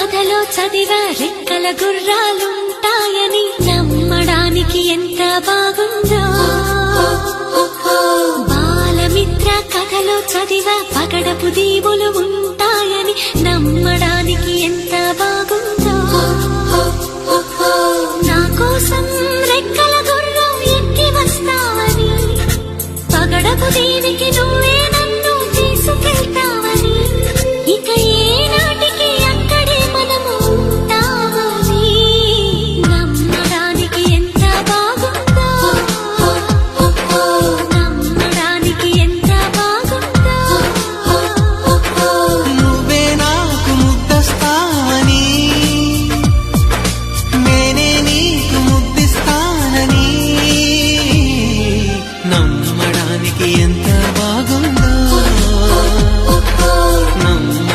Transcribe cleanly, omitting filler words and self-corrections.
కథలో చదివా రెక్కల గుర్రాలుంటాయని నమ్మడానికి ఎంత బాగుందో బాలమిత్ర కథలో చదివా పగడపు దీవులు ఉంటాయి